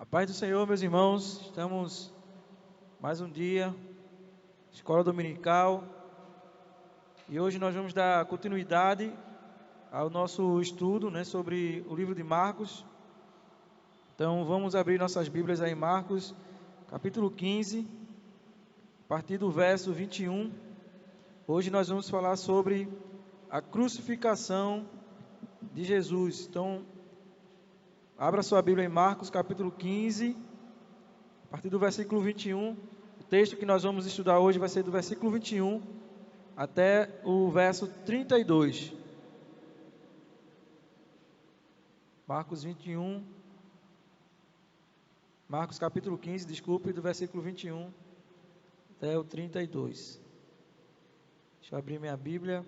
A paz do Senhor, meus irmãos, estamos mais um dia, escola dominical, e hoje nós vamos dar continuidade ao nosso estudo, sobre o livro de Marcos. Então vamos abrir nossas Bíblias aí em Marcos, capítulo 15, a partir do verso 21. Hoje nós vamos falar sobre a crucificação de Jesus. Então, abra sua Bíblia em Marcos, capítulo 15, a partir do versículo 21. O texto que nós vamos estudar hoje vai ser do versículo 21 até o verso 32. Marcos capítulo 15, do versículo 21 até o 32. Deixa eu abrir minha Bíblia.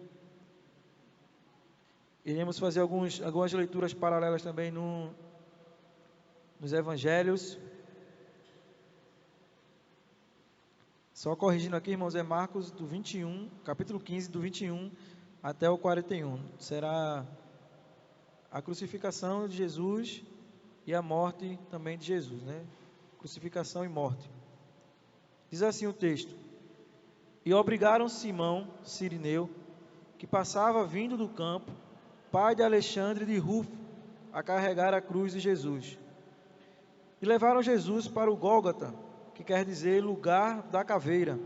Iremos fazer algumas leituras paralelas também nos evangelhos. Só corrigindo aqui, irmãos, é Marcos do 21, capítulo 15, do 21 até o 41. Será a crucificação de Jesus e a morte também de Jesus, Crucificação e morte. Diz assim o texto: E obrigaram Simão, Cirineu, que passava vindo do campo, pai de Alexandre de Rufo, a carregar a cruz de Jesus. E levaram Jesus para o Gólgota, que quer dizer lugar da caveira.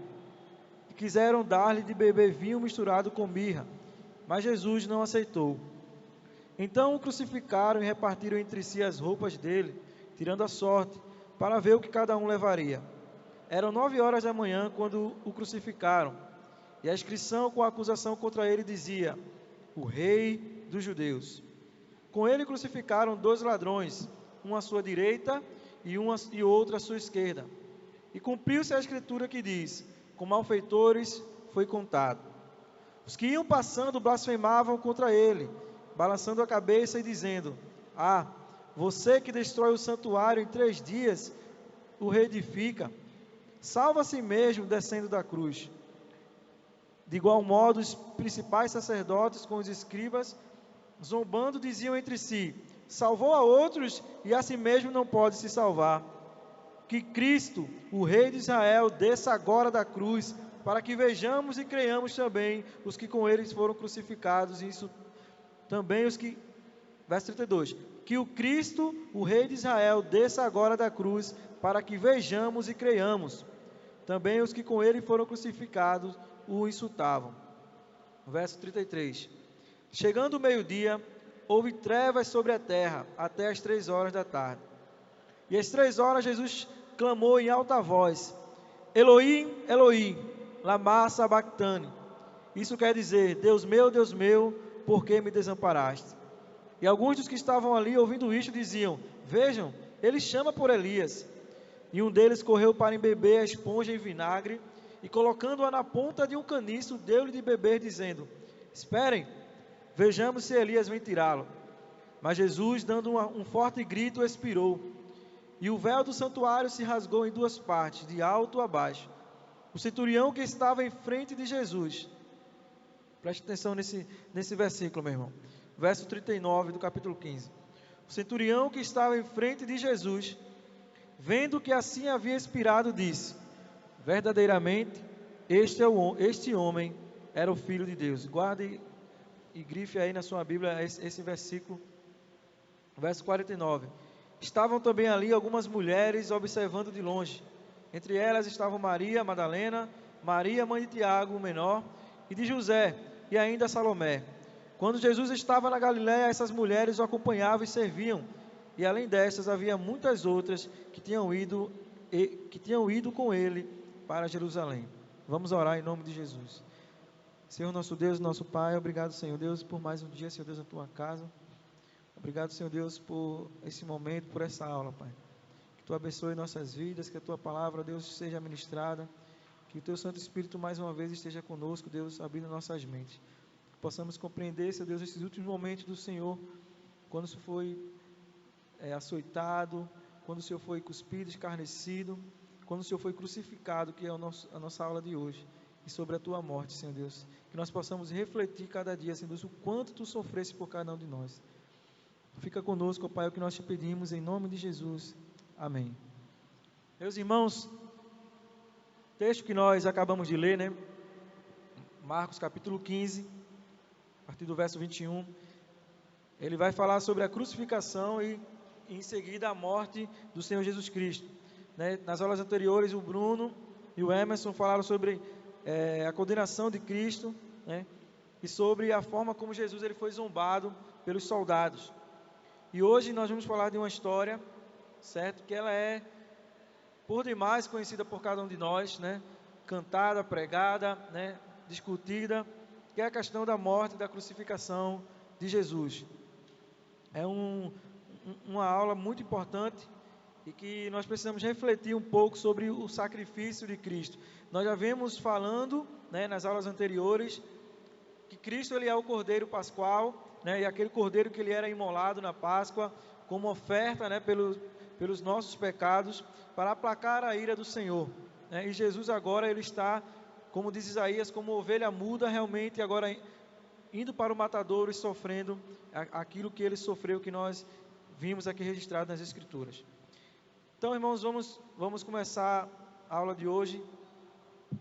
E quiseram dar-lhe de beber vinho misturado com mirra, mas Jesus não aceitou. Então o crucificaram e repartiram entre si as roupas dele, tirando a sorte, para ver o que cada um levaria. Eram 9 horas da manhã quando o crucificaram, e a inscrição com a acusação contra ele dizia: o Rei dos Judeus. Com ele crucificaram 2 ladrões, um à sua direita e outro à sua esquerda. E cumpriu-se a escritura que diz: com malfeitores foi contado. Os que iam passando blasfemavam contra ele, balançando a cabeça e dizendo: você que destrói o santuário em 3 dias, o reedifica, salva a si mesmo descendo da cruz. De igual modo, os principais sacerdotes com os escribas, zombando, diziam entre si: salvou a outros e a si mesmo não pode se salvar. Que Cristo, o Rei de Israel, desça agora da cruz, para que vejamos e creiamos também os que com eles foram crucificados, e isso também os que... Verso 32. Que o Cristo, o Rei de Israel, desça agora da cruz, para que vejamos e creiamos. Também os que com ele foram crucificados o insultavam. Verso 33. Chegando o meio-dia, houve trevas sobre a terra, até as 3 horas da tarde. E às 3 horas Jesus clamou em alta voz: Elohim, Elohim, lama sabachthani. Isso quer dizer: Deus meu, por que me desamparaste? E alguns dos que estavam ali ouvindo isto diziam: vejam, ele chama por Elias. E um deles correu para embeber a esponja em vinagre, e colocando-a na ponta de um caniço, deu-lhe de beber, dizendo: esperem, vejamos se Elias vem tirá-lo. Mas Jesus, dando um forte grito, expirou. E o véu do santuário se rasgou em 2 partes, de alto a baixo. O centurião que estava em frente de Jesus... Preste atenção nesse versículo, meu irmão. Verso 39 do capítulo 15. O centurião que estava em frente de Jesus, vendo que assim havia expirado, disse: verdadeiramente, este homem era o Filho de Deus. Guarde e grife aí na sua Bíblia esse versículo. Verso 49. Estavam também ali algumas mulheres observando de longe. Entre elas estavam Maria Madalena, Maria, mãe de Tiago, o menor, e de José, e ainda Salomé. Quando Jesus estava na Galiléia, essas mulheres o acompanhavam e serviam. E além destas, havia muitas outras que tinham ido com ele para Jerusalém. Vamos orar em nome de Jesus. Senhor nosso Deus, nosso Pai, obrigado, Senhor Deus, por mais um dia, Senhor Deus, na tua casa. Obrigado, Senhor Deus, por esse momento, por essa aula, Pai. Que Tu abençoe nossas vidas, que a Tua palavra, Deus, seja ministrada. Que o Teu Santo Espírito, mais uma vez, esteja conosco, Deus, abrindo nossas mentes. Que possamos compreender, Senhor Deus, esses últimos momentos do Senhor, quando o Senhor foi açoitado, quando o Senhor foi cuspido, escarnecido, quando o Senhor foi crucificado, que é a nossa aula de hoje, e sobre a Tua morte, Senhor Deus. Que nós possamos refletir cada dia, Senhor Deus, o quanto Tu sofresse por cada um de nós. Fica conosco, Pai, é o que nós te pedimos, em nome de Jesus. Amém. Meus irmãos, texto que nós acabamos de ler, né? Marcos capítulo 15, a partir do verso 21, ele vai falar sobre a crucificação e em seguida a morte do Senhor Jesus Cristo, né? Nas aulas anteriores, o Bruno e o Emerson falaram sobre a condenação de Cristo, né? E sobre a forma como Jesus ele foi zombado pelos soldados. E hoje nós vamos falar de uma história, certo? Que ela é por demais conhecida por cada um de nós, né? Cantada, pregada, né? Discutida, que é a questão da morte e da crucificação de Jesus. É uma aula muito importante e que nós precisamos refletir um pouco sobre o sacrifício de Cristo. Nós já vemos falando, né, nas aulas anteriores, que Cristo ele é o Cordeiro Pascual, né, e aquele Cordeiro que ele era imolado na Páscoa como oferta, né, pelos nossos pecados, para aplacar a ira do Senhor, né? E Jesus agora ele está, como diz Isaías, como ovelha muda, realmente agora indo para o matadouro e sofrendo aquilo que ele sofreu, que nós vimos aqui registrado nas Escrituras. Então, irmãos, vamos começar a aula de hoje.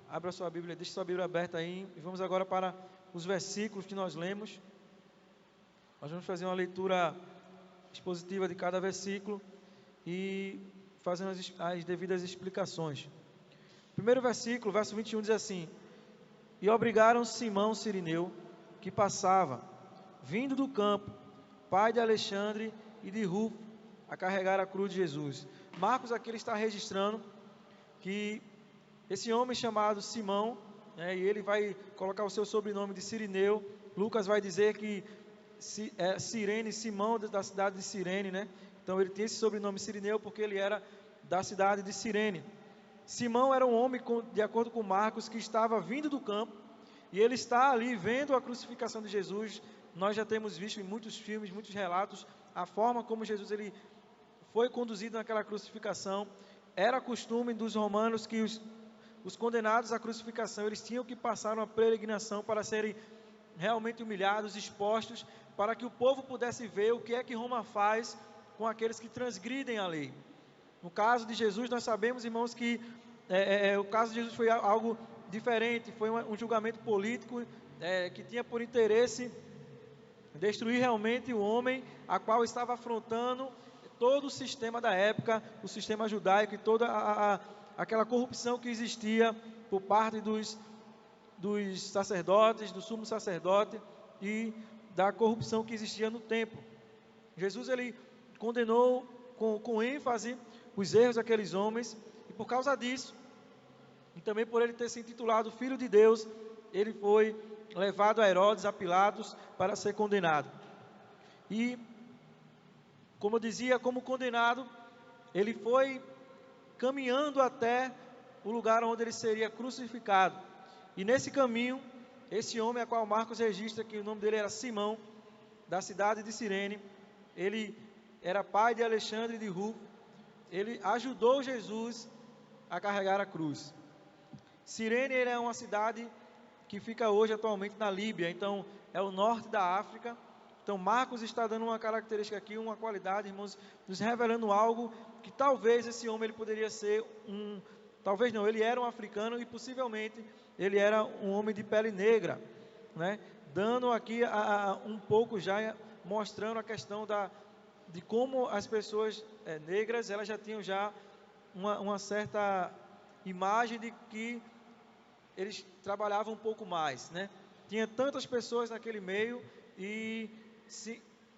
Abra sua Bíblia, deixe sua Bíblia aberta aí, e vamos agora para os versículos que nós lemos. Nós vamos fazer uma leitura expositiva de cada versículo e fazendo as devidas explicações. Primeiro versículo, verso 21, diz assim: E obrigaram Simão Cirineu, que passava, vindo do campo, pai de Alexandre e de Rufo, a carregar a cruz de Jesus. Marcos aqui ele está registrando que esse homem chamado Simão, né, e ele vai colocar o seu sobrenome de Cirineu. Lucas vai dizer que Cirene, Simão da cidade de Cirene, né? Então ele tem esse sobrenome Cirineu porque ele era da cidade de Cirene. Simão era um homem, de acordo com Marcos, que estava vindo do campo, e ele está ali vendo a crucificação de Jesus. Nós já temos visto em muitos filmes, muitos relatos, a forma como Jesus ele foi conduzido naquela crucificação. Era costume dos romanos que os condenados à crucificação, eles tinham que passar uma peregrinação para serem realmente humilhados, expostos, para que o povo pudesse ver o que é que Roma faz com aqueles que transgridem a lei. No caso de Jesus, nós sabemos, irmãos, que o caso de Jesus foi algo diferente, foi um julgamento político que tinha por interesse destruir realmente o homem, a qual estava afrontando todo o sistema da época, o sistema judaico e toda aquela corrupção que existia por parte dos sacerdotes, do sumo sacerdote e da corrupção que existia no templo. Jesus ele condenou com ênfase os erros daqueles homens, e por causa disso, e também por ele ter se intitulado Filho de Deus, ele foi levado a Herodes, a Pilatos, para ser condenado. E, como eu dizia, como condenado, ele foi caminhando até o lugar onde ele seria crucificado. E nesse caminho, esse homem a qual Marcos registra que o nome dele era Simão, da cidade de Cirene, ele era pai de Alexandre e de Rufo, ele ajudou Jesus a carregar a cruz. Cirene é uma cidade que fica hoje atualmente na Líbia, então é o norte da África. Então Marcos está dando uma característica aqui, uma qualidade, irmãos, nos revelando algo que talvez esse homem ele poderia ser talvez não, ele era um africano e possivelmente ele era um homem de pele negra, né? Dando aqui um pouco já, mostrando a questão de como as pessoas negras, elas já tinham já uma certa imagem de que eles trabalhavam um pouco mais, né? Tinha tantas pessoas naquele meio e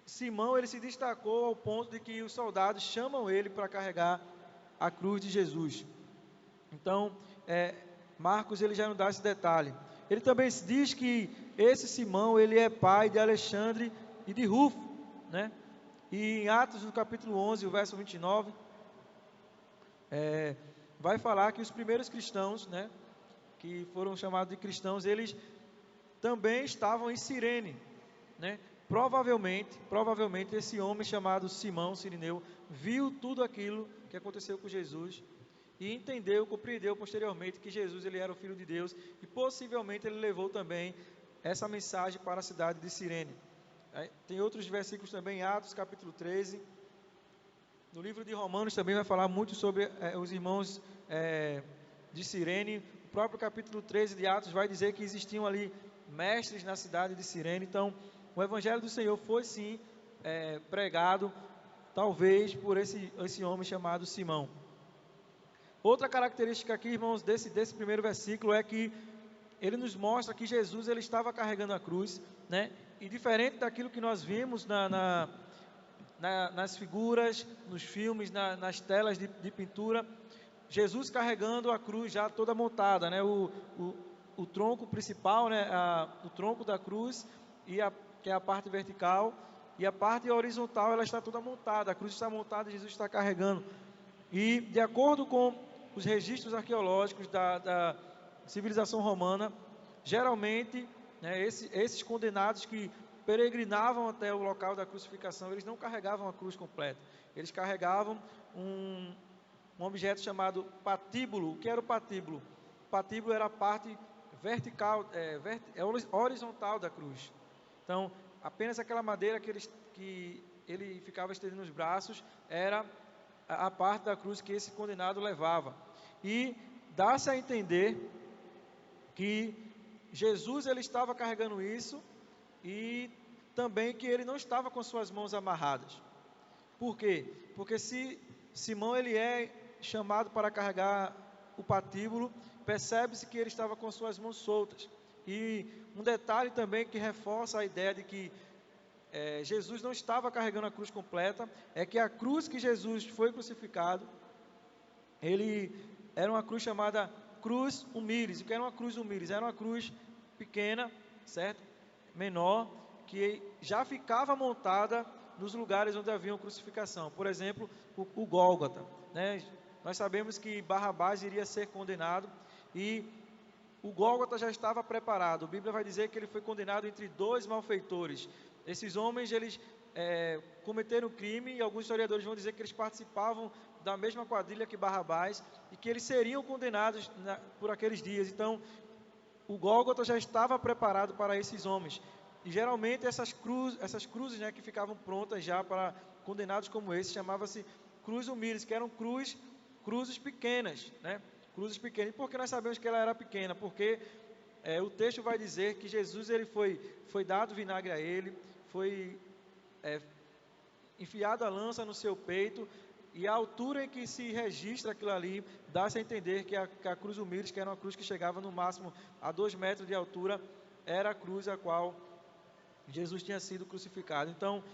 Simão ele se destacou ao ponto de que os soldados chamam ele para carregar a cruz de Jesus. Então, Marcos ele já não dá esse detalhe. Ele também diz que esse Simão ele é pai de Alexandre e de Rufo, né? E em Atos, no capítulo 11, o verso 29, vai falar que os primeiros cristãos, né, que foram chamados de cristãos, eles também estavam em Cirene, né? Provavelmente esse homem chamado Simão Cirineu viu tudo aquilo que aconteceu com Jesus e compreendeu posteriormente que Jesus ele era o Filho de Deus, e possivelmente ele levou também essa mensagem para a cidade de Cirene. Tem outros versículos também, em Atos capítulo 13, No livro de Romanos também vai falar muito sobre os irmãos de Cirene. O próprio capítulo 13 de Atos vai dizer que existiam ali mestres na cidade de Cirene. Então, o Evangelho do Senhor foi sim pregado, talvez por esse homem chamado Simão. Outra característica aqui, irmãos, desse primeiro versículo é que ele nos mostra que Jesus ele estava carregando a cruz, né? E diferente daquilo que nós vimos nas figuras, nos filmes, nas telas de pintura, Jesus carregando a cruz já toda montada, né? O tronco principal, né? O tronco da cruz, que é a parte vertical, e a parte horizontal ela está toda montada, a cruz está montada e Jesus está carregando. E de acordo com os registros arqueológicos da civilização romana, geralmente, né, esses condenados que peregrinavam até o local da crucificação, eles não carregavam a cruz completa, eles carregavam um objeto chamado patíbulo. O que era o patíbulo? O patíbulo era a parte vertical, horizontal da cruz. Então, apenas aquela madeira que ele ficava estendendo nos braços era a parte da cruz que esse condenado levava. E dá-se a entender que Jesus ele estava carregando isso e também que ele não estava com suas mãos amarradas. Por quê? Porque se Simão ele é chamado para carregar o patíbulo, percebe-se que ele estava com suas mãos soltas. E um detalhe também que reforça a ideia de que Jesus não estava carregando a cruz completa, é que a cruz que Jesus foi crucificado, ele era uma cruz chamada cruz humíris. O que era uma cruz humíris? Era uma cruz pequena, certo? Menor, que já ficava montada nos lugares onde havia crucificação. Por exemplo, o Gólgota, né? Nós sabemos que Barrabás iria ser condenado e o Gólgota já estava preparado. A Bíblia vai dizer que ele foi condenado entre dois malfeitores. Esses homens, eles cometeram crime, e alguns historiadores vão dizer que eles participavam da mesma quadrilha que Barrabás, e que eles seriam condenados por aqueles dias. Então, o Gólgota já estava preparado para esses homens. E geralmente essas cruzes, né, que ficavam prontas já para condenados como esse, chamava-se cruz humíris, que eram cruzes pequenas, né? Cruzes pequenas. E por que nós sabemos que ela era pequena? Porque o texto vai dizer que Jesus ele foi dado vinagre a ele, foi enfiado a lança no seu peito, e a altura em que se registra aquilo ali, dá-se a entender que a cruz humíris, que era uma cruz que chegava no máximo a 2 metros de altura, era a cruz a qual Jesus tinha sido crucificado. Então,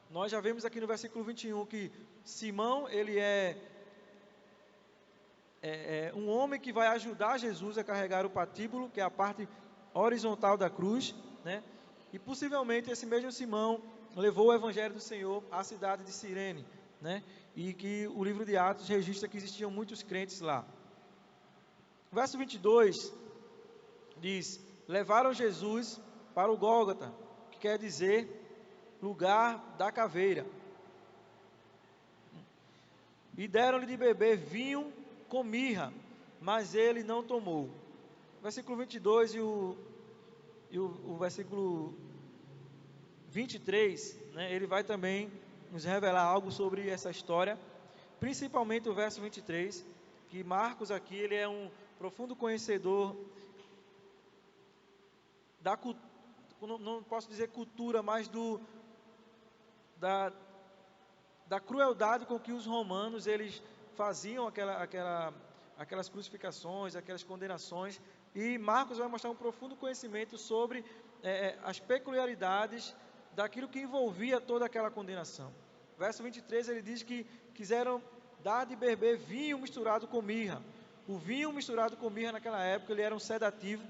nós já vemos aqui no versículo 21 que Simão, ele é um homem que vai ajudar Jesus a carregar o patíbulo, que é a parte horizontal da cruz, né? E possivelmente esse mesmo Simão levou o Evangelho do Senhor à cidade de Cirene, né? E que o livro de Atos registra que existiam muitos crentes lá. O verso 22 diz: levaram Jesus para o Gólgota, que quer dizer lugar da caveira, e deram-lhe de beber vinho com mirra, mas ele não tomou. Versículo 22 e o versículo 23, né, ele vai também nos revelar algo sobre essa história, principalmente o verso 23, que Marcos aqui, ele é um profundo conhecedor da cultura, não posso dizer cultura, mas da crueldade com que os romanos, eles faziam aquelas crucificações, aquelas condenações, e Marcos vai mostrar um profundo conhecimento sobre as peculiaridades daquilo que envolvia toda aquela condenação. Verso 23, ele diz que quiseram dar de beber vinho misturado com mirra. O vinho misturado com mirra naquela época, ele era um sedativo,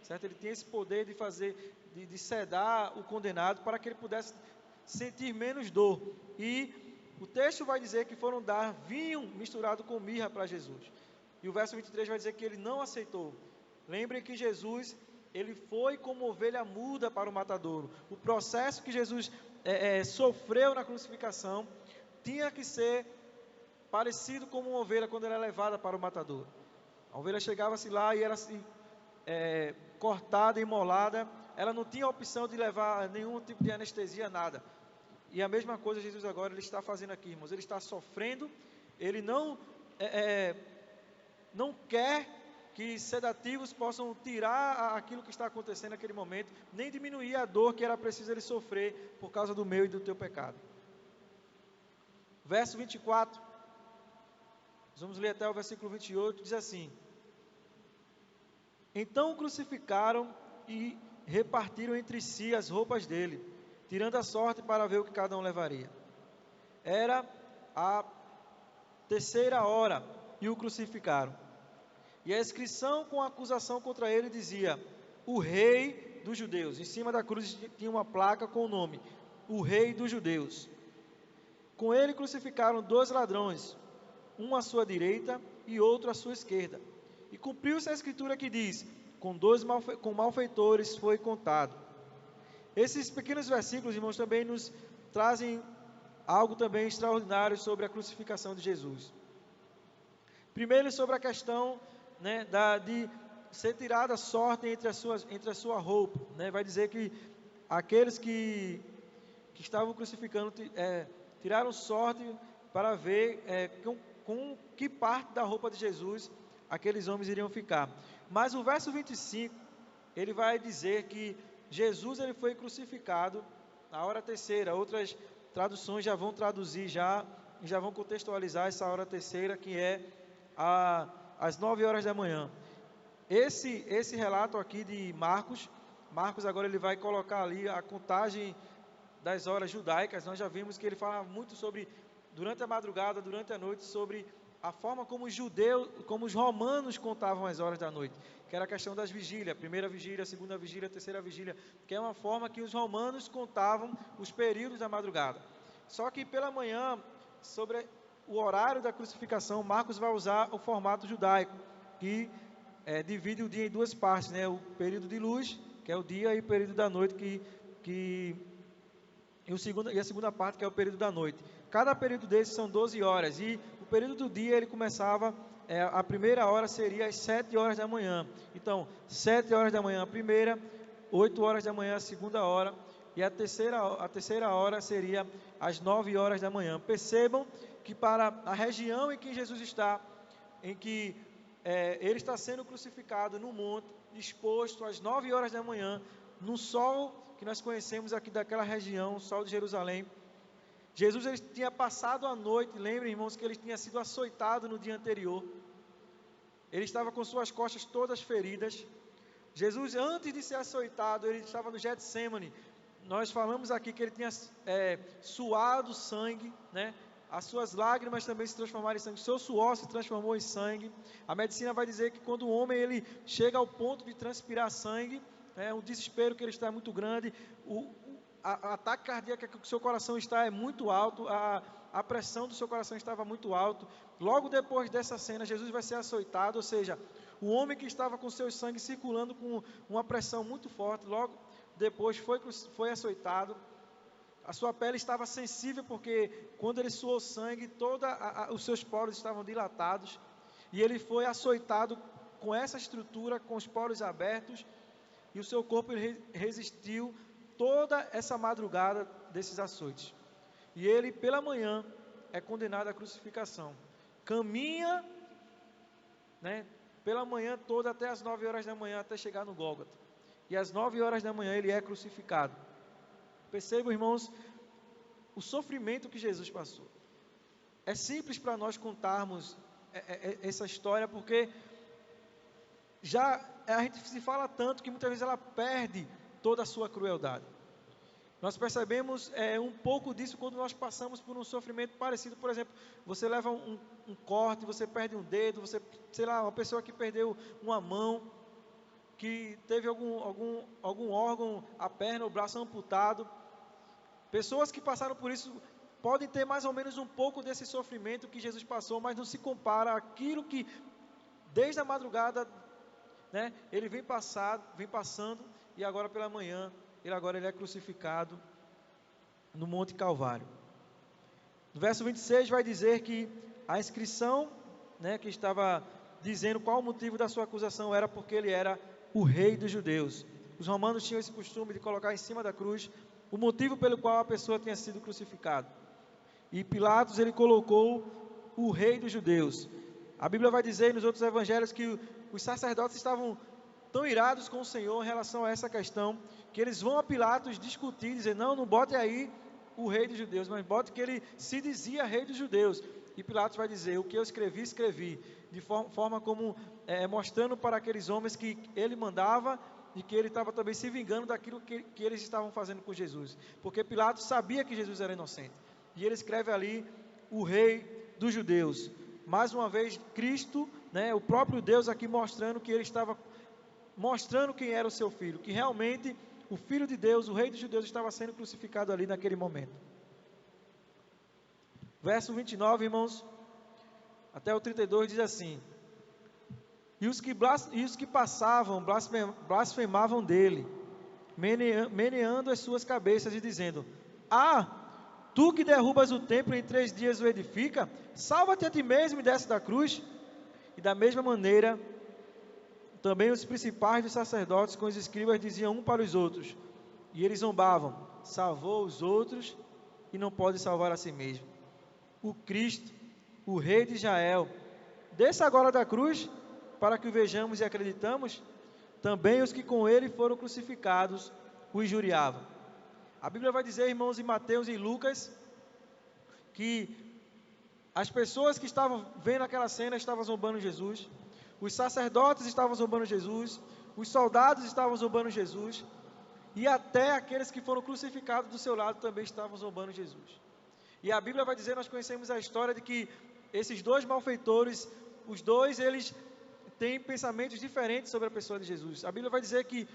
certo? Ele tinha esse poder de sedar o condenado para que ele pudesse sentir menos dor. E o texto vai dizer que foram dar vinho misturado com mirra para Jesus. E o verso 23 vai dizer que ele não aceitou. Lembrem que Jesus, ele foi como ovelha muda para o matadouro. O processo que Jesus sofreu na crucificação tinha que ser parecido como uma ovelha quando ela é levada para o matadouro. A ovelha chegava-se lá e era assim, cortada, imolada. Ela não tinha opção de levar nenhum tipo de anestesia, nada. E a mesma coisa Jesus agora ele está fazendo aqui, irmãos. Ele está sofrendo, ele não quer que sedativos possam tirar aquilo que está acontecendo naquele momento, nem diminuir a dor que era preciso ele sofrer por causa do meu e do teu pecado. Verso 24, vamos ler até o versículo 28, diz assim: Então o crucificaram e repartiram entre si as roupas dele, tirando a sorte para ver o que cada um levaria. Era a 3ª hora e o crucificaram. E a inscrição com a acusação contra ele dizia: o Rei dos Judeus. Em cima da cruz tinha uma placa com o nome: o Rei dos Judeus. Com ele crucificaram 2 ladrões, um à sua direita e outro à sua esquerda. E cumpriu-se a escritura que diz: com malfeitores foi contado. Esses pequenos versículos, irmãos, também nos trazem algo também extraordinário sobre a crucificação de Jesus. Primeiro, sobre a questão, né, de ser tirada a sorte entre a sua roupa, né? Vai dizer que aqueles que estavam crucificando tiraram sorte para ver com que parte da roupa de Jesus aqueles homens iriam ficar. Mas o verso 25, ele vai dizer que Jesus ele foi crucificado na hora 3ª. Outras traduções já vão traduzir já vão contextualizar essa hora 3ª, que é às 9 horas da manhã. Esse relato aqui de Marcos agora ele vai colocar ali a contagem das horas judaicas. Nós já vimos que ele fala muito sobre, durante a madrugada, durante a noite, sobre a forma como os romanos contavam as horas da noite, que era a questão das vigílias, 1ª vigília, 2ª vigília, 3ª vigília, que é uma forma que os romanos contavam os períodos da madrugada. Só que pela manhã, sobre o horário da crucificação, Marcos vai usar o formato judaico, que divide o dia em 2 partes, né? O período de luz, que é o dia, e o período da noite, e a segunda parte, que é o período da noite. Cada período desses são 12 horas, e o período do dia ele começava, a primeira hora seria às 7 horas da manhã. Então, 7 horas da manhã a primeira, 8 horas da manhã a segunda hora, e a terceira hora seria às 9 horas da manhã. Percebam que para a região em que Jesus está, em que ele está sendo crucificado no monte, exposto às 9 horas da manhã, no sol que nós conhecemos aqui daquela região, o sol de Jerusalém. Jesus ele tinha passado a noite, lembrem, irmãos, que ele tinha sido açoitado no dia anterior. Ele estava com suas costas todas feridas. Jesus, antes de ser açoitado, ele estava no Getsêmani. Nós falamos aqui que ele tinha suado sangue, né? As suas lágrimas também se transformaram em sangue, o seu suor se transformou em sangue. A medicina vai dizer que quando o homem ele chega ao ponto de transpirar sangue, o desespero que ele está é muito grande, a ataque cardíaco que o seu coração está é muito alto, a pressão do seu coração estava muito alto. Logo depois dessa cena, Jesus vai ser açoitado, ou seja, o homem que estava com seu sangue circulando com uma pressão muito forte, logo depois foi açoitado. A sua pele estava sensível, porque quando ele suou sangue, os seus poros estavam dilatados, e ele foi açoitado com essa estrutura, com os poros abertos, e o seu corpo resistiu toda essa madrugada desses açoites. E ele, pela manhã, é condenado à crucificação. Caminha, né, pela manhã toda até as 9 horas da manhã, até chegar no Gólgota. E às 9 horas da manhã ele é crucificado. Percebam, irmãos, o sofrimento que Jesus passou. É simples para nós contarmos essa história, porque já a gente se fala tanto que muitas vezes ela perde toda a sua crueldade. Nós percebemos um pouco disso quando nós passamos por um sofrimento parecido. Por exemplo, você leva um corte, você perde um dedo, uma pessoa que perdeu uma mão, que teve algum órgão, a perna, o braço amputado. Pessoas que passaram por isso podem ter mais ou menos um pouco desse sofrimento que Jesus passou, mas não se compara àquilo que, desde a madrugada, né, ele vem passando, e agora pela manhã, ele é crucificado no Monte Calvário. No verso 26 vai dizer que a inscrição, né, que estava dizendo qual o motivo da sua acusação, era porque ele era o Rei dos Judeus. Os romanos tinham esse costume de colocar em cima da cruz o motivo pelo qual a pessoa tinha sido crucificada. E Pilatos, ele colocou o rei dos judeus. A Bíblia vai dizer nos outros evangelhos que os sacerdotes estavam tão irados com o Senhor em relação a essa questão, que eles vão a Pilatos discutir, dizer, não bote aí o rei dos judeus, mas bote que ele se dizia rei dos judeus. E Pilatos vai dizer, o que eu escrevi, de forma como, mostrando para aqueles homens que ele mandava, e que ele estava também se vingando daquilo que eles estavam fazendo com Jesus. Porque Pilatos sabia que Jesus era inocente. E ele escreve ali, o rei dos judeus. Mais uma vez, Cristo, o próprio Deus aqui mostrando que ele estava mostrando quem era o seu filho, que realmente o Filho de Deus, o Rei dos Judeus, estava sendo crucificado ali naquele momento. Verso 29, irmãos, até o 32 diz assim: e os que passavam blasfemavam dele, meneando as suas cabeças e dizendo: tu que derrubas o templo e em 3 dias o edifica, salva-te a ti mesmo e desce da cruz. E da mesma maneira, também os principais dos sacerdotes com os escribas diziam um para os outros, e eles zombavam: salvou os outros e não pode salvar a si mesmo. O Cristo, o Rei de Israel, desça agora da cruz, para que o vejamos e acreditamos. Também os que com ele foram crucificados o injuriavam. A Bíblia vai dizer, irmãos, em Mateus e em Lucas, que as pessoas que estavam vendo aquela cena estavam zombando Jesus, os sacerdotes estavam zombando Jesus, os soldados estavam zombando Jesus, e até aqueles que foram crucificados do seu lado também estavam zombando Jesus. E a Bíblia vai dizer, nós conhecemos a história de que esses dois malfeitores, os dois, eles têm pensamentos diferentes sobre a pessoa de Jesus. A Bíblia vai dizer que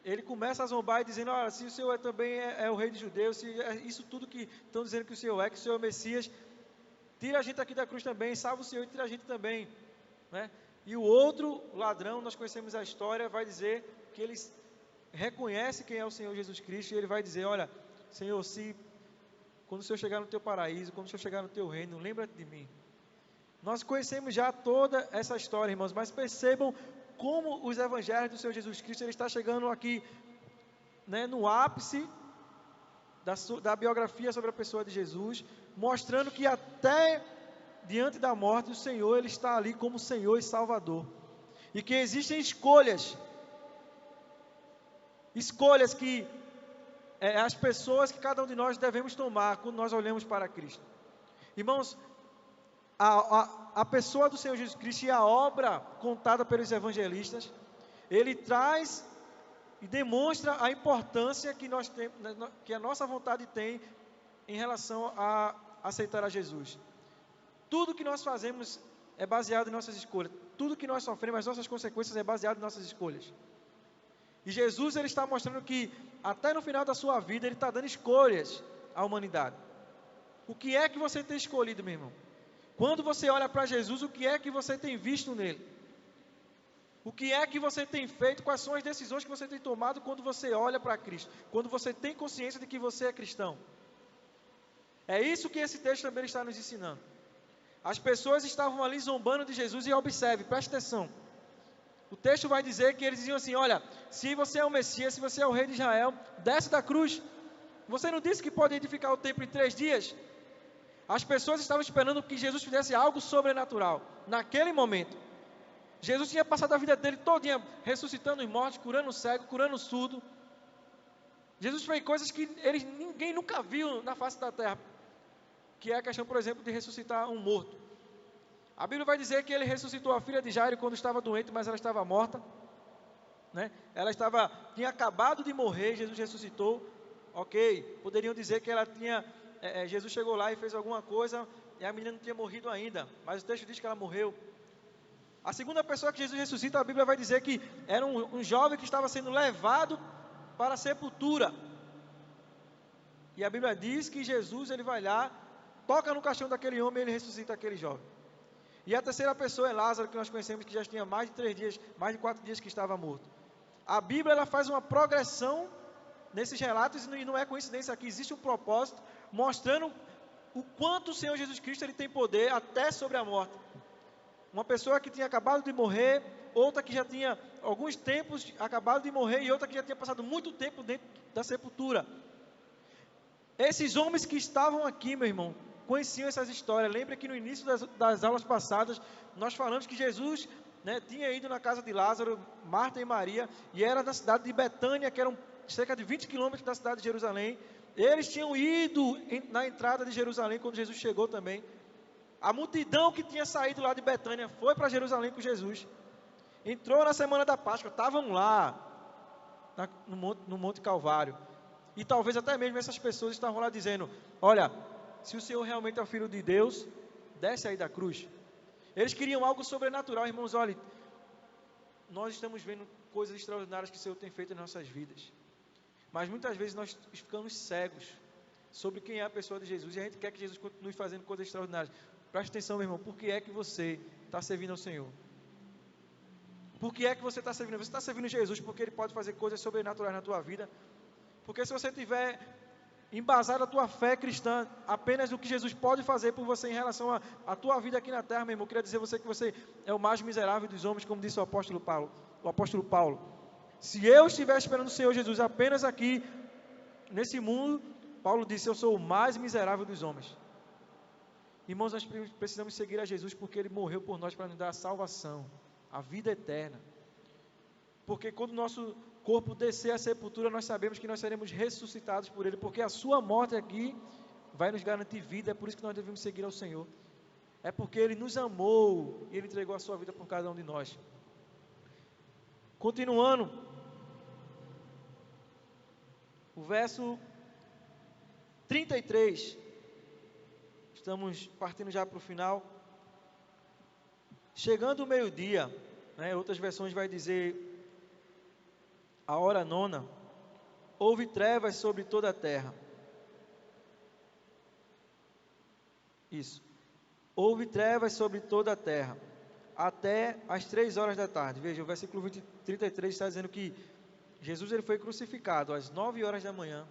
ele começa a zombar e dizendo: olha, se o Senhor também é o rei dos judeus, se é isso tudo que estão dizendo que o Senhor é, que o Senhor é o Messias, tira a gente aqui da cruz também, salva o Senhor e tira a gente também, E o outro ladrão, nós conhecemos a história, vai dizer que ele reconhece quem é o Senhor Jesus Cristo, e ele vai dizer: olha, Senhor, quando o Senhor chegar no teu paraíso, quando o Senhor chegar no teu reino, lembra-te de mim. Nós conhecemos já toda essa história, irmãos, mas percebam como os evangelhos do Senhor Jesus Cristo, ele está chegando aqui, no ápice da biografia sobre a pessoa de Jesus, mostrando que até diante da morte, o Senhor, ele está ali como Senhor e Salvador, e que existem escolhas que as pessoas que cada um de nós devemos tomar quando nós olhamos para Cristo. Irmãos, a pessoa do Senhor Jesus Cristo e a obra contada pelos evangelistas, ele traz e demonstra a importância que nós temos, que a nossa vontade tem em relação a aceitar a Jesus. Tudo que nós fazemos é baseado em nossas escolhas. Tudo que nós sofremos, as nossas consequências é baseado em nossas escolhas. E Jesus, ele está mostrando que até no final da sua vida, ele está dando escolhas à humanidade. O que é que você tem escolhido, meu irmão? Quando você olha para Jesus, o que é que você tem visto nele? O que é que você tem feito? Quais são as decisões que você tem tomado quando você olha para Cristo? Quando você tem consciência de que você é cristão? É isso que esse texto também está nos ensinando. As pessoas estavam ali zombando de Jesus e observe, preste atenção. O texto vai dizer que eles diziam assim: olha, se você é o Messias, se você é o rei de Israel, desce da cruz. Você não disse que pode edificar o templo em 3 dias? As pessoas estavam esperando que Jesus fizesse algo sobrenatural. Naquele momento, Jesus tinha passado a vida dele todinha ressuscitando os mortos, curando o cego, curando o surdo. Jesus fez coisas que ninguém nunca viu na face da terra, que é a questão, por exemplo, de ressuscitar um morto. A Bíblia vai dizer que ele ressuscitou a filha de Jairo quando estava doente, mas ela estava morta, Ela tinha acabado de morrer, Jesus ressuscitou. Ok, poderiam dizer que ela tinha, Jesus chegou lá e fez alguma coisa, e a menina não tinha morrido ainda, mas o texto diz que ela morreu. A segunda pessoa que Jesus ressuscita, a Bíblia vai dizer que era um jovem que estava sendo levado para a sepultura. E a Bíblia diz que Jesus, ele vai lá, toca no caixão daquele homem e ele ressuscita aquele jovem. E a terceira pessoa é Lázaro, que nós conhecemos, que já tinha mais de 3 dias, mais de 4 dias que estava morto. A Bíblia, ela faz uma progressão nesses relatos, e não é coincidência aqui, existe um propósito, mostrando o quanto o Senhor Jesus Cristo, ele tem poder até sobre a morte. Uma pessoa que tinha acabado de morrer, outra que já tinha alguns tempos acabado de morrer, e outra que já tinha passado muito tempo dentro da sepultura. Esses homens que estavam aqui, meu irmão, conheciam essas histórias. Lembra que no início das aulas passadas, nós falamos que Jesus, né, tinha ido na casa de Lázaro, Marta e Maria, e era na cidade de Betânia, que eram cerca de 20 quilômetros da cidade de Jerusalém. Eles tinham ido na entrada de Jerusalém quando Jesus chegou também. A multidão que tinha saído lá de Betânia foi para Jerusalém com Jesus. Entrou na semana da Páscoa, estavam lá no Monte Calvário. E talvez até mesmo essas pessoas estavam lá dizendo: olha, se o Senhor realmente é o Filho de Deus, desce aí da cruz. Eles queriam algo sobrenatural, irmãos. Olha, nós estamos vendo coisas extraordinárias que o Senhor tem feito em nossas vidas. Mas muitas vezes nós ficamos cegos sobre quem é a pessoa de Jesus. E a gente quer que Jesus continue fazendo coisas extraordinárias. Preste atenção, meu irmão. Por que é que você está servindo ao Senhor? Por que é que você está servindo? Você está servindo Jesus porque Ele pode fazer coisas sobrenaturais na tua vida. Porque se você tiver embasado a tua fé cristã apenas no que Jesus pode fazer por você em relação à tua vida aqui na terra, meu irmão, eu queria dizer a você que você é o mais miserável dos homens, como disse o apóstolo Paulo. Se eu estiver esperando o Senhor Jesus apenas aqui nesse mundo, Paulo disse: eu sou o mais miserável dos homens. Irmãos, nós precisamos seguir a Jesus porque Ele morreu por nós para nos dar a salvação, a vida eterna. Porque quando o nosso corpo descer à sepultura, nós sabemos que nós seremos ressuscitados por Ele, porque a sua morte aqui vai nos garantir vida. É por isso que nós devemos seguir ao Senhor. É porque Ele nos amou e Ele entregou a sua vida por cada um de nós. Continuando, o verso 33, estamos partindo já para o final. Chegando o meio-dia, né, outras versões vai dizer a hora nona, houve trevas sobre toda a terra. Isso. Houve trevas sobre toda a terra, até as 3 horas da tarde. Veja, o versículo 33 está dizendo que Jesus ele foi crucificado às 9 horas da manhã,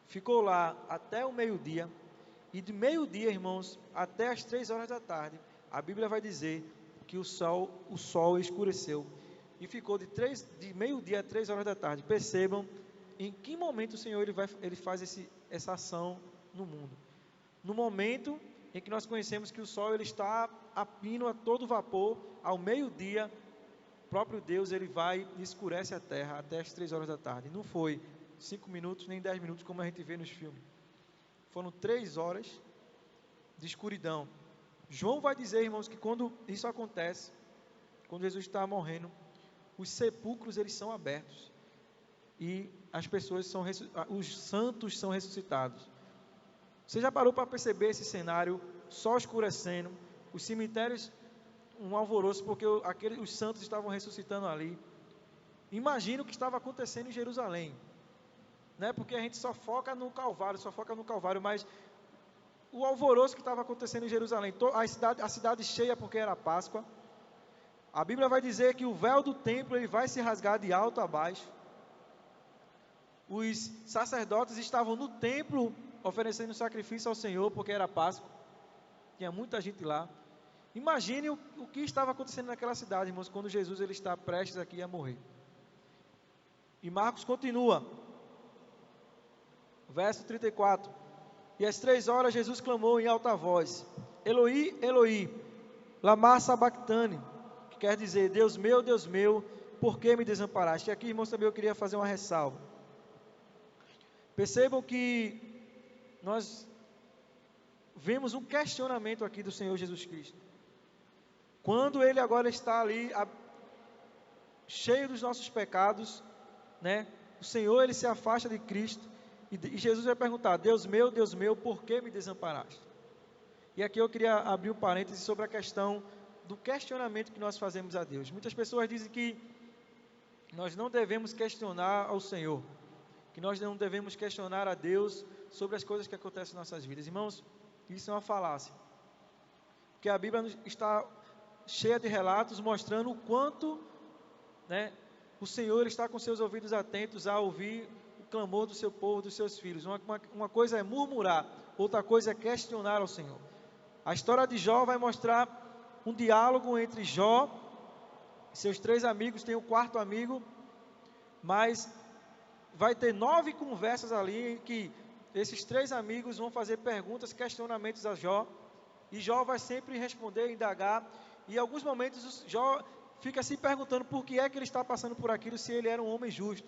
ficou lá até o meio-dia, e de meio-dia, irmãos, até as 3 horas da tarde, a Bíblia vai dizer que o sol escureceu, e ficou de meio-dia a 3 horas da tarde. Percebam em que momento o Senhor ele faz essa ação no mundo. No momento em que nós conhecemos que o sol ele está a pino, a todo vapor, ao meio-dia, o próprio Deus ele vai e escurece a terra até as 3 horas da tarde. Não foi 5 minutos nem 10 minutos como a gente vê nos filmes. Foram 3 horas de escuridão. João vai dizer, irmãos, que quando isso acontece, quando Jesus está morrendo, os sepulcros eles são abertos e as pessoas os santos são ressuscitados. Você já parou para perceber esse cenário? Sol escurecendo, os cemitérios um alvoroço porque os santos estavam ressuscitando ali. Imagina o que estava acontecendo em Jerusalém, né? Porque a gente só foca no Calvário, mas o alvoroço que estava acontecendo em Jerusalém, a cidade cheia porque era Páscoa. A Bíblia vai dizer que o véu do templo ele vai se rasgar de alto a baixo. Os sacerdotes estavam no templo oferecendo sacrifício ao Senhor porque era Páscoa. Tinha muita gente lá. Imagine o que estava acontecendo naquela cidade, irmãos, quando Jesus ele está prestes aqui a morrer. E Marcos continua. Verso 34. E às 3 horas Jesus clamou em alta voz: Eloi, Eloi, lama sabachthani, que quer dizer: Deus meu, por que me desamparaste? E aqui, irmãos, também eu queria fazer uma ressalva. Percebam que nós vemos um questionamento aqui do Senhor Jesus Cristo. Quando Ele agora está ali, cheio dos nossos pecados, né? O Senhor, Ele se afasta de Cristo, e Jesus vai perguntar: Deus meu, por que me desamparaste? E aqui eu queria abrir um parêntese sobre a questão do questionamento que nós fazemos a Deus. Muitas pessoas dizem que nós não devemos questionar ao Senhor, que nós não devemos questionar a Deus sobre as coisas que acontecem em nossas vidas. Irmãos, isso é uma falácia, porque a Bíblia está cheia de relatos mostrando o quanto, né, o Senhor está com seus ouvidos atentos a ouvir o clamor do seu povo, dos seus filhos. Uma coisa é murmurar, outra coisa é questionar ao Senhor. A história de Jó vai mostrar um diálogo entre Jó, seus 3 amigos, tem um 4º amigo, mas vai ter 9 conversas ali em que esses 3 amigos vão fazer perguntas, questionamentos a Jó, e Jó vai sempre responder, indagar, e em alguns momentos Jó fica se perguntando por que é que ele está passando por aquilo, se ele era um homem justo.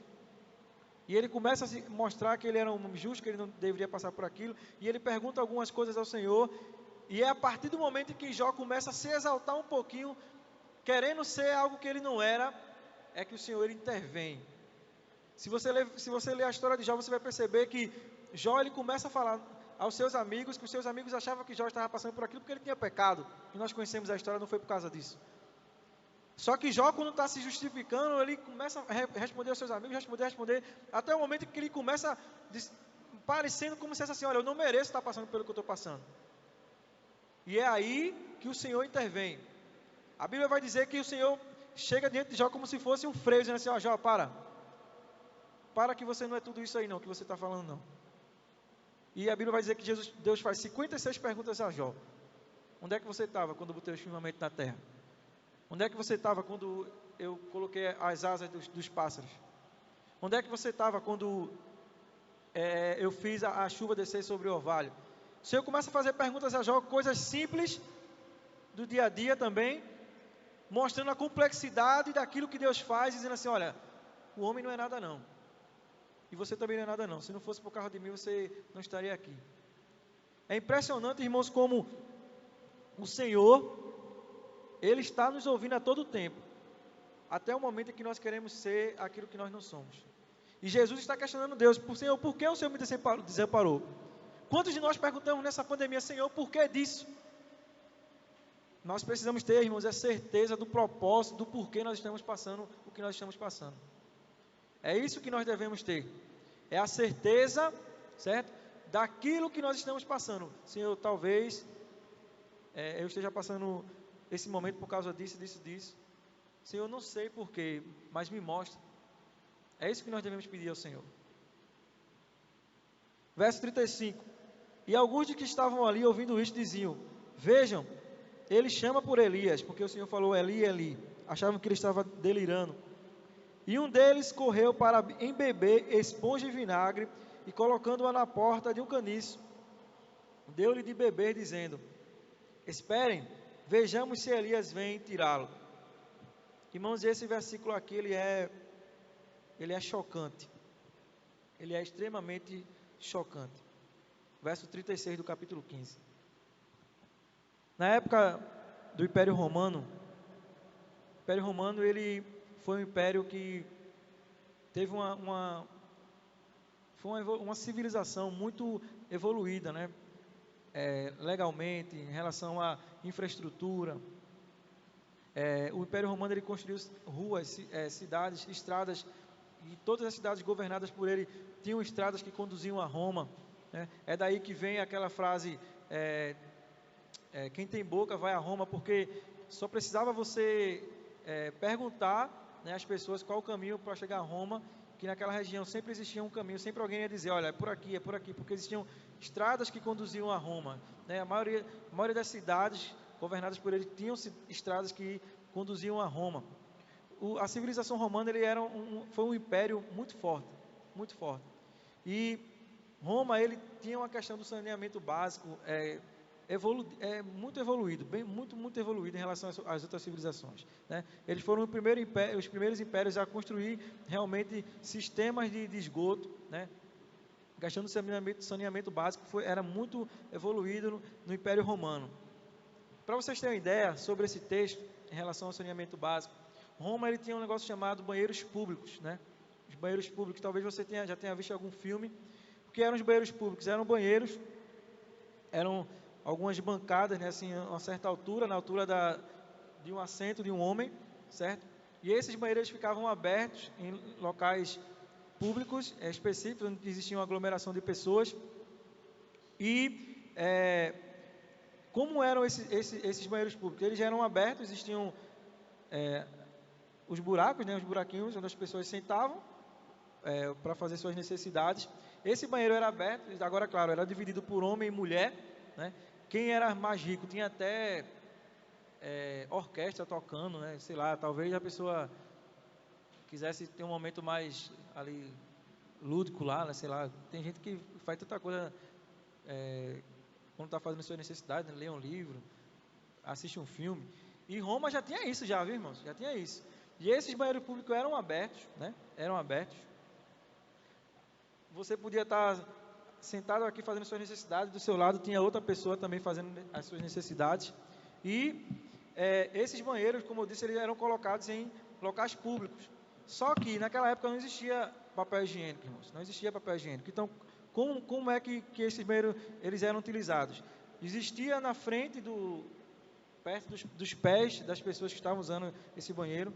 E ele começa a se mostrar que ele era um homem justo, que ele não deveria passar por aquilo, e ele pergunta algumas coisas ao Senhor, e é a partir do momento em que Jó começa a se exaltar um pouquinho, querendo ser algo que ele não era, é que o Senhor ele intervém. Se você ler a história de Jó, você vai perceber que Jó ele começa a falar aos seus amigos, que os seus amigos achavam que Jó estava passando por aquilo porque ele tinha pecado, e nós conhecemos a história, não foi por causa disso. Só que Jó, quando está se justificando, ele começa a responder aos seus amigos, responder, até o momento em que ele começa parecendo como se fosse assim, olha, eu não mereço estar passando pelo que eu estou passando. E é aí que o Senhor intervém. A Bíblia vai dizer que o Senhor chega diante de Jó como se fosse um freio, dizendo assim, ó, Jó, para que você não é tudo isso aí não, que você está falando não. E a Bíblia vai dizer que Deus faz 56 perguntas a Jó. Onde é que você estava quando eu botei o firmamento na terra? Onde é que você estava quando eu coloquei as asas dos pássaros? Onde é que você estava quando eu fiz a chuva descer sobre o orvalho? O Senhor começa a fazer perguntas a Jó, coisas simples do dia a dia também, mostrando a complexidade daquilo que Deus faz, dizendo assim, olha, o homem não é nada não. E você também não é nada não. Se não fosse por causa de mim, você não estaria aqui. É impressionante, irmãos, como o Senhor, Ele está nos ouvindo a todo tempo, até o momento em que nós queremos ser aquilo que nós não somos. E Jesus está questionando Deus, Senhor, por que o Senhor me desamparou? Quantos de nós perguntamos nessa pandemia, Senhor, por que disso? Nós precisamos ter, irmãos, a certeza do propósito, do porquê nós estamos passando o que nós estamos passando. É isso que nós devemos ter. É a certeza, certo? Daquilo que nós estamos passando. Senhor, talvez eu esteja passando esse momento por causa disso. Senhor, não sei porquê, mas me mostra. É isso que nós devemos pedir ao Senhor. Verso 35. E alguns de que estavam ali ouvindo isso diziam, vejam, ele chama por Elias, porque o Senhor falou Eli, Eli. Achavam que ele estava delirando. E um deles correu para embeber esponja e vinagre, e colocando-a na porta de um caniço, deu-lhe de beber, dizendo, esperem, vejamos se Elias vem tirá-lo. Irmãos, esse versículo aqui, ele é chocante. Ele é extremamente chocante. Verso 36 do capítulo 15. Na época do Império Romano, ele foi um império que teve uma civilização muito evoluída, né? Legalmente, em relação à infraestrutura. O Império Romano ele construiu ruas, cidades, estradas, e todas as cidades governadas por ele tinham estradas que conduziam a Roma, né? É daí que vem aquela frase, quem tem boca vai a Roma, porque só precisava você perguntar, né, às pessoas qual o caminho para chegar a Roma, que naquela região sempre existia um caminho, sempre alguém ia dizer, olha, é por aqui, porque existiam estradas que conduziam a Roma, né? A maioria das cidades governadas por ele tinham estradas que conduziam a Roma. A civilização romana ele foi um império muito forte, muito forte. E Roma ele tinha uma questão do saneamento básico muito evoluído, muito evoluído em relação às outras civilizações, né? Eles foram os primeiros impérios a construir realmente sistemas de esgoto, né? A questão do saneamento básico era muito evoluído no Império Romano. Para vocês terem uma ideia sobre esse texto em relação ao saneamento básico, Roma ele tinha um negócio chamado banheiros públicos, né? Os banheiros públicos, talvez você já tenha visto algum filme. O que eram os banheiros públicos? Eram banheiros, eram algumas bancadas, né, assim, a uma certa altura, na altura de um assento de um homem, certo? E esses banheiros ficavam abertos em locais públicos específicos, onde existia uma aglomeração de pessoas. E como eram esses banheiros públicos? Eles eram abertos, existiam os buracos, né, os buraquinhos onde as pessoas sentavam para fazer suas necessidades. Esse banheiro era aberto, agora claro, era dividido por homem e mulher, né? Quem era mais rico tinha até orquestra tocando, né? Sei lá, talvez a pessoa quisesse ter um momento mais ali lúdico lá, né, sei lá, tem gente que faz tanta coisa quando está fazendo suas necessidades, né, lê um livro, assiste um filme. E Roma já tinha isso já, viu, irmãos? Já tinha isso. E esses banheiros públicos eram abertos, né? Eram abertos. Você podia estar sentado aqui fazendo suas necessidades, do seu lado tinha outra pessoa também fazendo as suas necessidades. E esses banheiros, como eu disse, eles eram colocados em locais públicos. Só que naquela época não existia papel higiênico, irmãos. Não existia papel higiênico. Então, como é que esses banheiros eles eram utilizados? Existia na frente perto dos pés das pessoas que estavam usando esse banheiro,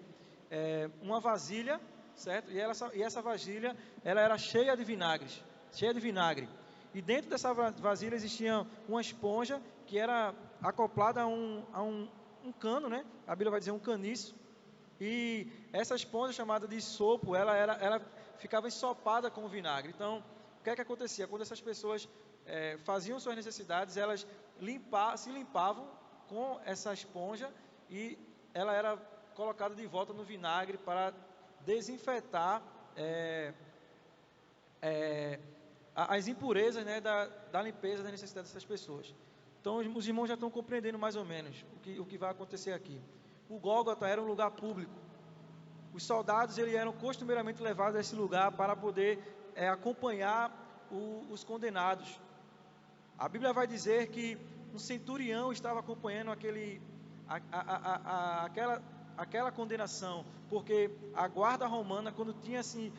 uma vasilha, certo? E essa vasilha, ela era cheia de vinagres, cheia de vinagre. E dentro dessa vasilha existia uma esponja que era acoplada a um cano, né? A Bíblia vai dizer um caniço. E essa esponja chamada de sopo, ela ficava ensopada com o vinagre. Então, o que é que acontecia? Quando essas pessoas faziam suas necessidades, elas se limpavam com essa esponja e ela era colocada de volta no vinagre para desinfetar as impurezas, né, da limpeza, da necessidade dessas pessoas. Então os irmãos já estão compreendendo mais ou menos o que vai acontecer aqui. O Gólgota era um lugar público. Os soldados eram costumeiramente levados a esse lugar para poder acompanhar os condenados. A Bíblia vai dizer que um centurião estava acompanhando aquela condenação, porque a guarda romana, quando tinha assim,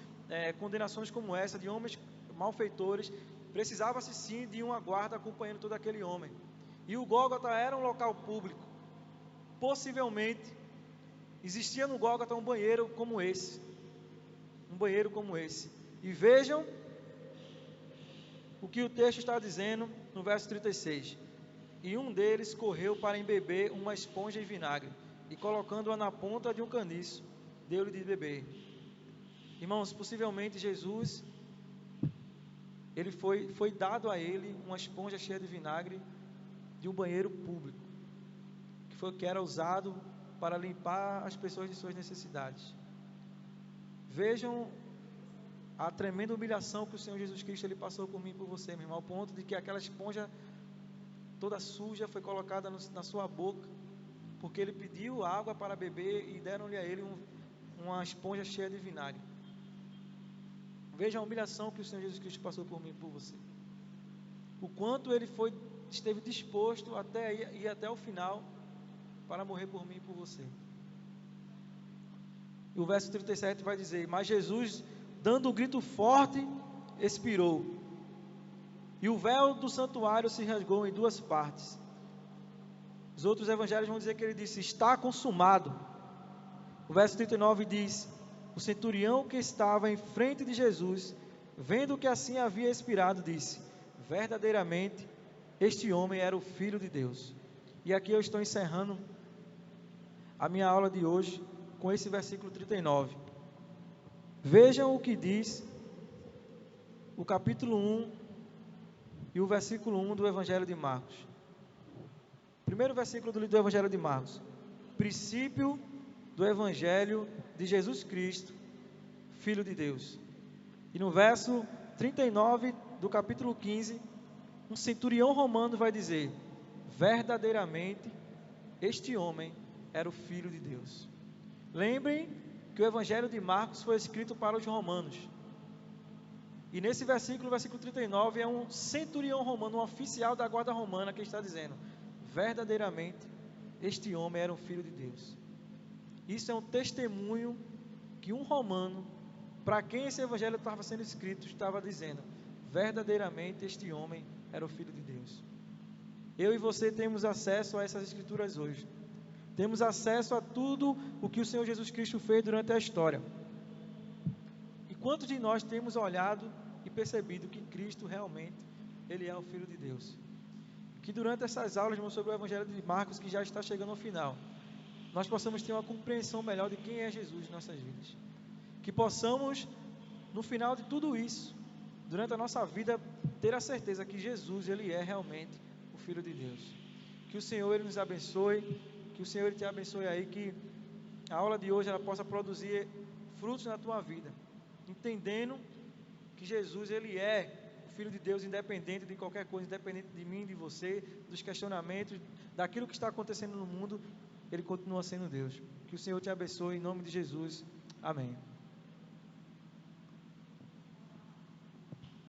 condenações como essa, de homens malfeitores, precisava-se sim de uma guarda acompanhando todo aquele homem. E o Gólgota era um local público. Possivelmente, existia no Gólgota um banheiro como esse. Um banheiro como esse. E vejam o que o texto está dizendo no verso 36. E um deles correu para embeber uma esponja em vinagre, e colocando-a na ponta de um caniço, deu-lhe de beber. Irmãos, possivelmente Jesus, foi dado a ele uma esponja cheia de vinagre de um banheiro público, que era usado para limpar as pessoas de suas necessidades. Vejam a tremenda humilhação que o Senhor Jesus Cristo ele passou por mim e por você, meu irmão, ao ponto de que aquela esponja toda suja foi colocada na sua boca, porque ele pediu água para beber e deram-lhe a ele uma esponja cheia de vinagre. Veja a humilhação que o Senhor Jesus Cristo passou por mim e por você. O quanto ele esteve disposto até ir até o final para morrer por mim e por você. E o verso 37 vai dizer: mas Jesus, dando um grito forte, expirou. E o véu do santuário se rasgou em duas partes. Os outros evangelhos vão dizer que ele disse: está consumado. O verso 39 diz: o centurião que estava em frente de Jesus, vendo que assim havia expirado, disse: verdadeiramente, este homem era o Filho de Deus. E aqui eu estou encerrando a minha aula de hoje com esse versículo 39. Vejam o que diz o capítulo 1 e o versículo 1 do Evangelho de Marcos. Primeiro versículo do Evangelho de Marcos: princípio do Evangelho de Jesus Cristo, Filho de Deus. E no verso 39 do capítulo 15, um centurião romano vai dizer: verdadeiramente, este homem era o Filho de Deus. Lembrem que o Evangelho de Marcos foi escrito para os romanos. E nesse versículo, versículo 39, é um centurião romano, um oficial da guarda romana, que está dizendo: verdadeiramente, este homem era um Filho de Deus. Isso é um testemunho que um romano, para quem esse evangelho estava sendo escrito, estava dizendo: verdadeiramente este homem era o Filho de Deus. Eu e você temos acesso a essas escrituras hoje. Temos acesso a tudo o que o Senhor Jesus Cristo fez durante a história. E quantos de nós temos olhado e percebido que Cristo realmente, Ele é o Filho de Deus? Que durante essas aulas, irmãos, sobre o Evangelho de Marcos, que já está chegando ao final, nós possamos ter uma compreensão melhor de quem é Jesus em nossas vidas. Que possamos, no final de tudo isso, durante a nossa vida, ter a certeza que Jesus, Ele é realmente o Filho de Deus. Que o Senhor, Ele nos abençoe, que o Senhor, Ele te abençoe aí, que a aula de hoje, ela possa produzir frutos na tua vida, entendendo que Jesus, Ele é o Filho de Deus, independente de qualquer coisa, independente de mim, de você, dos questionamentos, daquilo que está acontecendo no mundo, Ele continua sendo Deus. Que o Senhor te abençoe, em nome de Jesus. Amém.